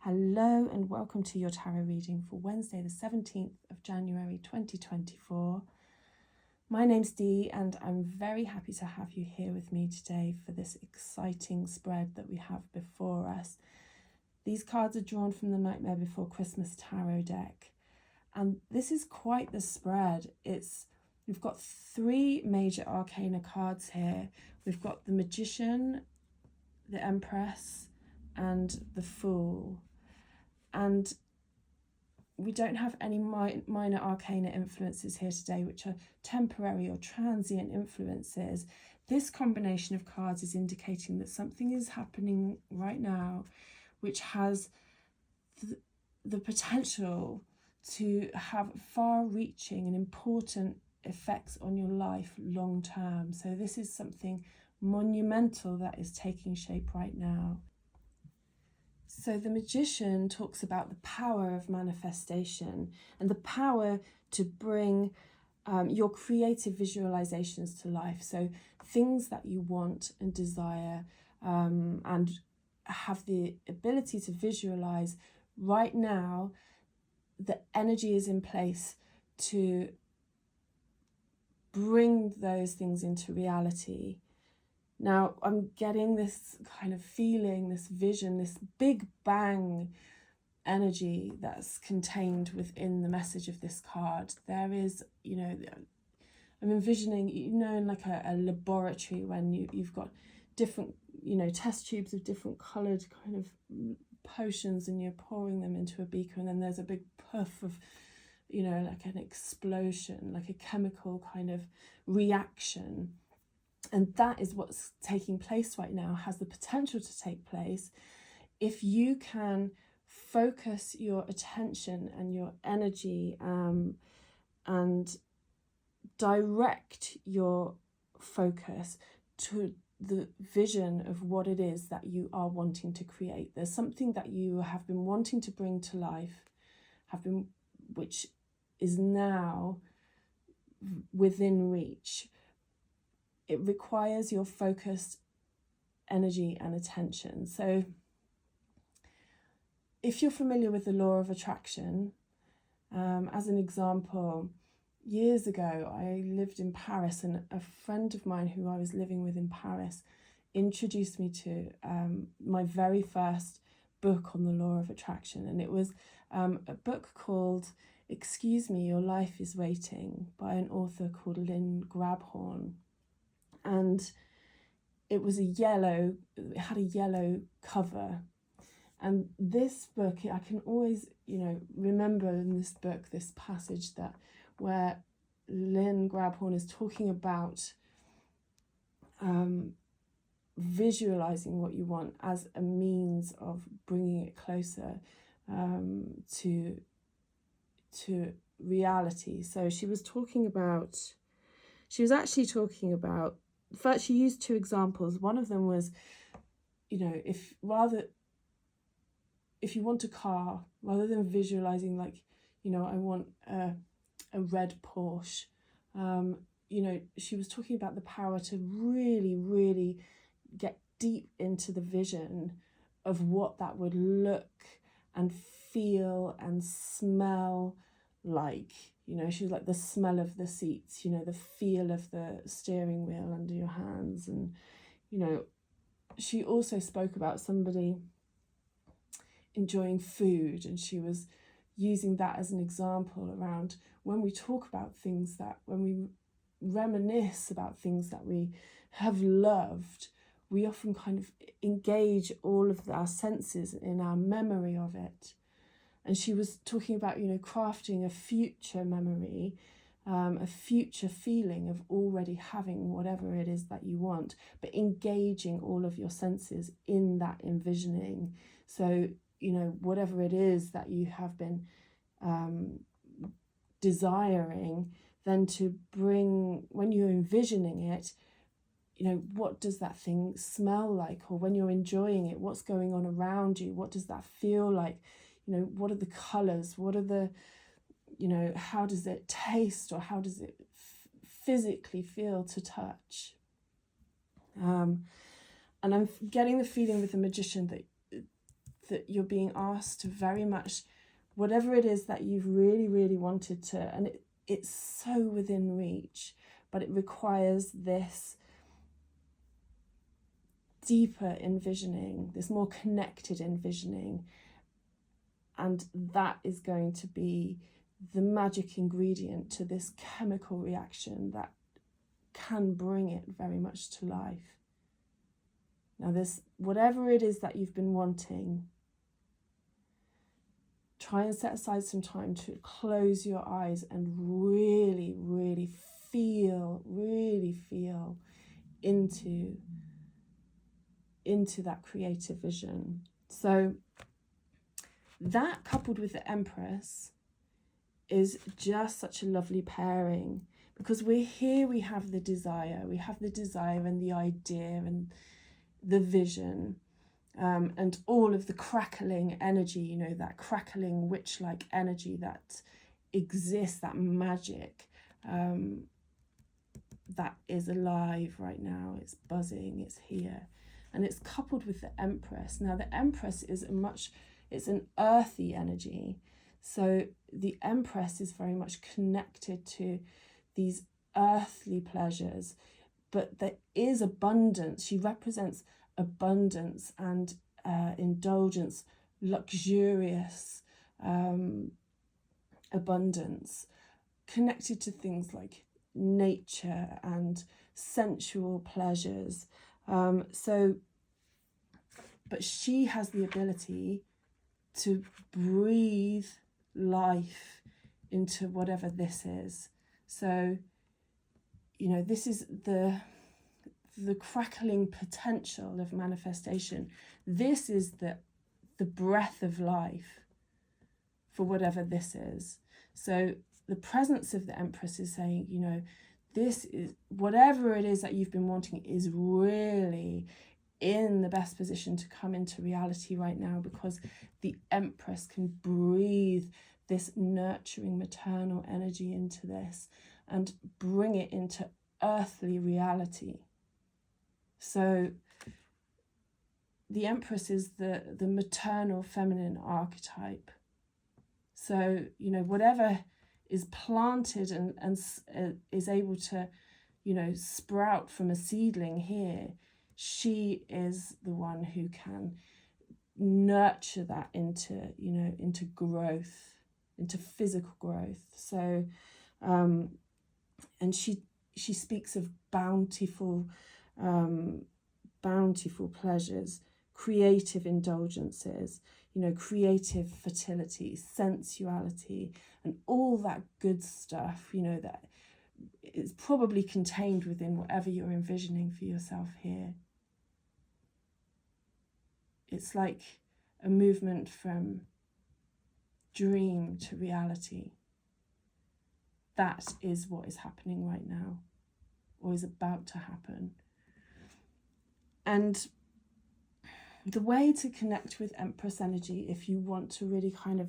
Hello and welcome to your tarot reading for Wednesday the 17th of January 2024. My name's Dee and I'm very happy to have you here with me today for this exciting spread that we have before us. These cards are drawn from the Nightmare Before Christmas tarot deck, and this is quite the spread. We've got three major arcana cards here. We've got the Magician, the Empress and the Fool. And we don't have any minor arcana influences here today, which are temporary or transient influences. This combination of cards is indicating that something is happening right now which has the potential to have far-reaching and important effects on your life long term. So this is something monumental that is taking shape right now. So the Magician talks about the power of manifestation and the power to bring your creative visualizations to life. So things that you want and desire and have the ability to visualize right now, the energy is in place to bring those things into reality. Now, I'm getting this kind of feeling, this vision, this big bang energy that's contained within the message of this card. There is, I'm envisioning, in like a laboratory when you've got different, test tubes of different coloured kind of potions and you're pouring them into a beaker, and then there's a big puff of, like an explosion, like a chemical kind of reaction. And that is what's taking place right now, has the potential to take place if you can focus your attention and your energy and direct your focus to the vision of what it is that you are wanting to create. There's something that you have been wanting to bring to life, which is now within reach. It requires your focused energy and attention. So if you're familiar with the law of attraction, as an example, years ago I lived in Paris, and a friend of mine who I was living with in Paris introduced me to my very first book on the law of attraction, and it was a book called Excuse Me, Your Life is Waiting by an author called Lynn Grabhorn. And it had a yellow cover. And this book, I can always, remember in this book, this passage where Lynn Grabhorn is talking about visualizing what you want as a means of bringing it closer to reality. So she was actually talking about, first she used two examples. One of them was, if you want a car, rather than visualizing like, I want a red Porsche, she was talking about the power to really, really get deep into the vision of what that would look and feel and smell like. She was like the smell of the seats, the feel of the steering wheel under your hands. And, she also spoke about somebody enjoying food, and she was using that as an example around when we talk about things when we reminisce about things that we have loved, we often kind of engage all of our senses in our memory of it. And she was talking about, crafting a future memory, a future feeling of already having whatever it is that you want, but engaging all of your senses in that envisioning. So, whatever it is that you have been desiring, then to bring, when you're envisioning it, what does that thing smell like? Or when you're enjoying it, what's going on around you? What does that feel like? What are the colours? What are the, how does it taste, or how does it physically feel to touch? And I'm getting the feeling with the Magician that that you're being asked to very much, whatever it is that you've really, really wanted to, and it's so within reach, but it requires this deeper envisioning, this more connected envisioning, and that is going to be the magic ingredient to this chemical reaction that can bring it very much to life. Now, this, whatever it is that you've been wanting, try and set aside some time to close your eyes and really, really feel into that creative vision. So that, coupled with the Empress, is just such a lovely pairing, because we have the desire and the idea and the vision, and all of the crackling energy, you know, that crackling witch-like energy that exists, that magic that is alive right now. It's buzzing, it's here, and it's coupled with the Empress. Now, the Empress is it's an earthy energy, so the Empress is very much connected to these earthly pleasures, but there is abundance. She represents abundance and indulgence, luxurious abundance, connected to things like nature and sensual pleasures. But she has the ability to breathe life into whatever this is. So, you know, this is the crackling potential of manifestation. This is the breath of life for whatever this is. So the presence of the Empress is saying, you know, this is, whatever it is that you've been wanting is really in the best position to come into reality right now, because the Empress can breathe this nurturing maternal energy into this and bring it into earthly reality. So the Empress is the maternal feminine archetype. So, you know, whatever is planted and is able to, you know, sprout from a seedling here, she is the one who can nurture that into, you know, into growth, into physical growth. So, and she speaks of bountiful pleasures, creative indulgences, you know, creative fertility, sensuality, and all that good stuff, you know, that is probably contained within whatever you're envisioning for yourself here. It's like a movement from dream to reality. That is what is happening right now, or is about to happen. And the way to connect with Empress energy, if you want to really kind of,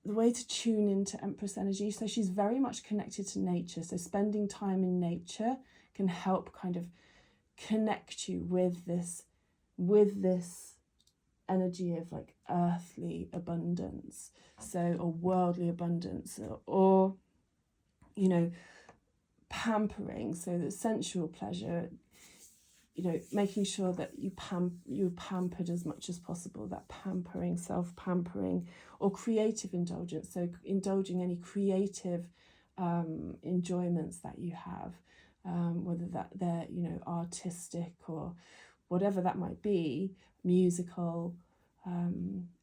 the way to tune into Empress energy, so she's very much connected to nature. So spending time in nature can help kind of connect you with this energy of like earthly abundance, so, or worldly abundance, or you know, pampering, so the sensual pleasure, you know, making sure that you're pampered as much as possible, that pampering, self-pampering, or creative indulgence, so indulging any creative enjoyments that you have, whether that they're, you know, artistic or whatever that might be, musical,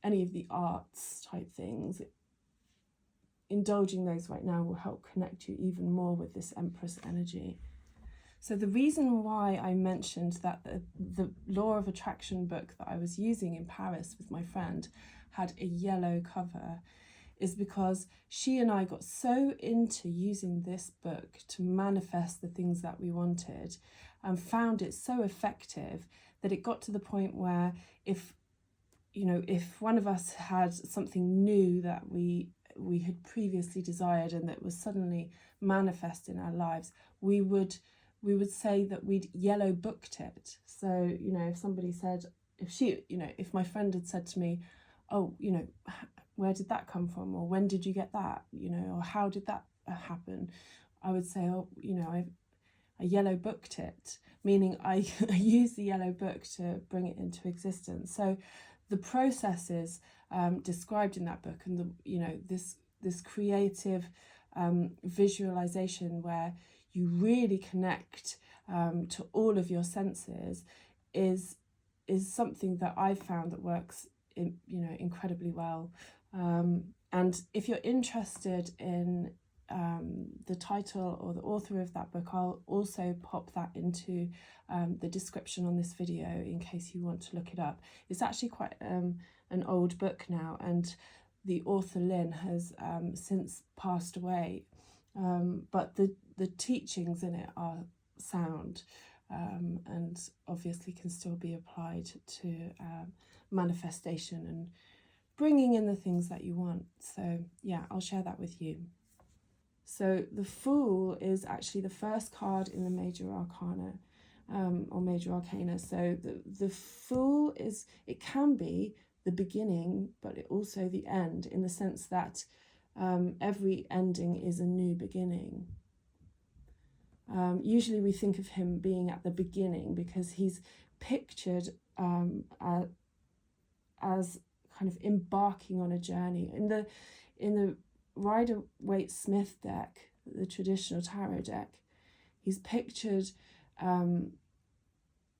any of the arts type things. Indulging those right now will help connect you even more with this Empress energy. So the reason why I mentioned that the Law of Attraction book that I was using in Paris with my friend had a yellow cover is because she and I got so into using this book to manifest the things that we wanted, and found it so effective that it got to the point where if one of us had something new that we had previously desired and that was suddenly manifest in our lives, we would say that we'd yellow booked it. So, you know, if somebody said, if my friend had said to me, oh, where did that come from, or when did you get that, or how did that happen, I would say, oh, I yellow booked it, meaning I used the yellow book to bring it into existence. So the processes described in that book, and this creative visualization where you really connect to all of your senses is something that I've found that works incredibly well. And if you're interested in the title or the author of that book, I'll also pop that into the description on this video in case you want to look it up. It's actually quite an old book now, and the author Lynn has since passed away, but the teachings in it are sound, and obviously can still be applied to manifestation and bringing in the things that you want. So yeah, I'll share that with you. So the Fool is actually the first card in the Major Arcana, or Major Arcana. So the Fool it can be the beginning, but also the end, in the sense that every ending is a new beginning. Usually we think of him being at the beginning because he's pictured as kind of embarking on a journey. In the Rider-Waite-Smith deck, the traditional tarot deck, he's pictured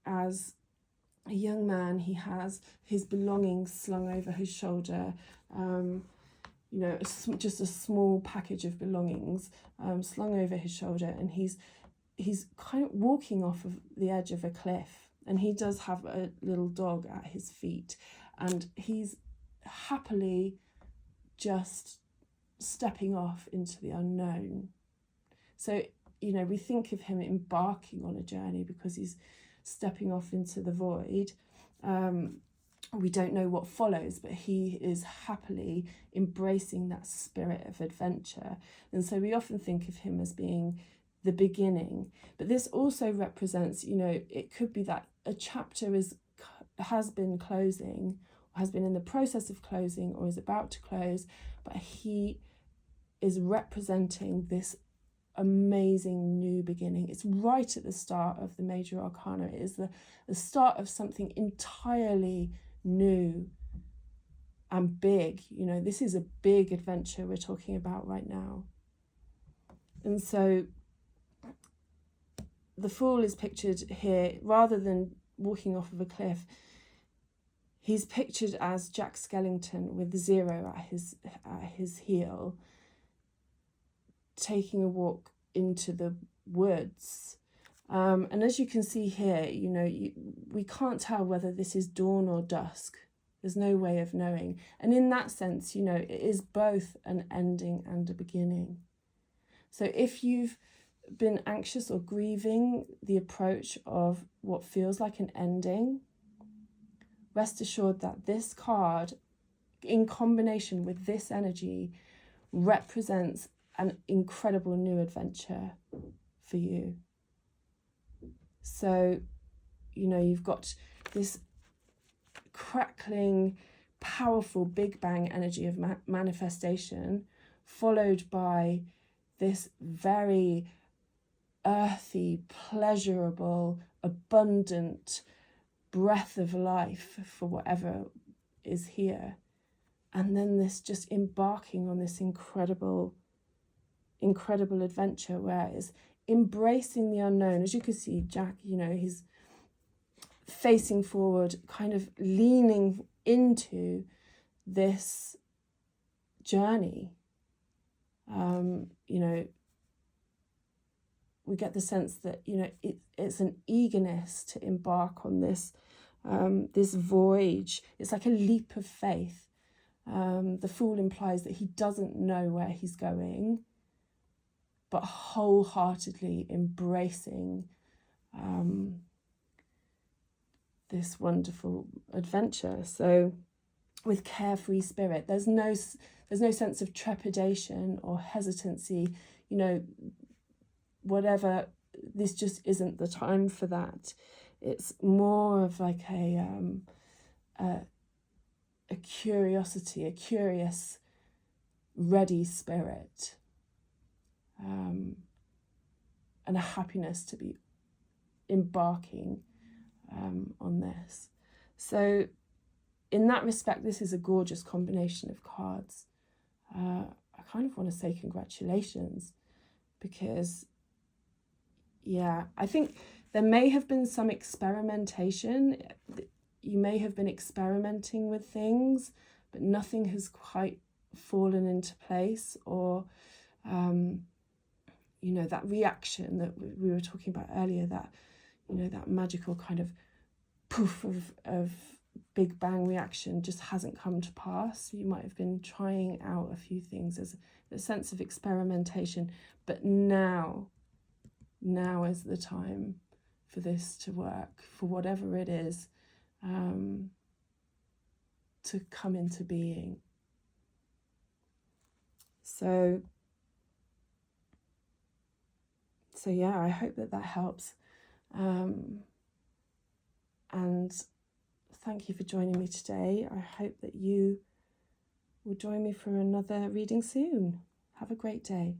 as a young man. He has his belongings slung over his shoulder, just a small package of belongings slung over his shoulder, and he's kind of walking off of the edge of a cliff, and he does have a little dog at his feet, and he's happily just stepping off into the unknown. So we think of him embarking on a journey because he's stepping off into the void. We don't know what follows, but he is happily embracing that spirit of adventure. And so we often think of him as being the beginning. But this also represents, it could be that a chapter has been closing, or has been in the process of closing, or is about to close, but he is representing this amazing new beginning. It's right at the start of the Major Arcana. It is the start of something entirely new and big. This is a big adventure we're talking about right now. And so the Fool is pictured here, rather than walking off of a cliff, he's pictured as Jack Skellington with 0 at his heel, taking a walk into the woods. And as you can see here, we can't tell whether this is dawn or dusk. There's no way of knowing. And in that sense, it is both an ending and a beginning. So if you've been anxious or grieving the approach of what feels like an ending, rest assured that this card, in combination with this energy, represents an incredible new adventure for you. So, you've got this crackling, powerful Big Bang energy of manifestation, followed by this very earthy, pleasurable, abundant breath of life for whatever is here. And then this just embarking on this incredible adventure where it's embracing the unknown. As you can see, Jack, he's facing forward, kind of leaning into this journey. We get the sense that it's an eagerness to embark on this voyage. It's like a leap of faith. The Fool implies that he doesn't know where he's going, but wholeheartedly embracing this wonderful adventure. So with carefree spirit, there's no sense of trepidation or hesitancy, whatever. This just isn't the time for that. It's more of like a curiosity, a curious, ready spirit, and a happiness to be embarking on this. So in that respect, this is a gorgeous combination of cards. I kind of want to say congratulations, because I think there may have been some experimentation. You may have been experimenting with things, but nothing has quite fallen into place, or that reaction that we were talking about earlier, that that magical kind of poof of big bang reaction just hasn't come to pass. You might have been trying out a few things as a sense of experimentation, but now is the time for this to work, for whatever it is, to come into being. So yeah, I hope that helps. And thank you for joining me today. I hope that you will join me for another reading soon. Have a great day.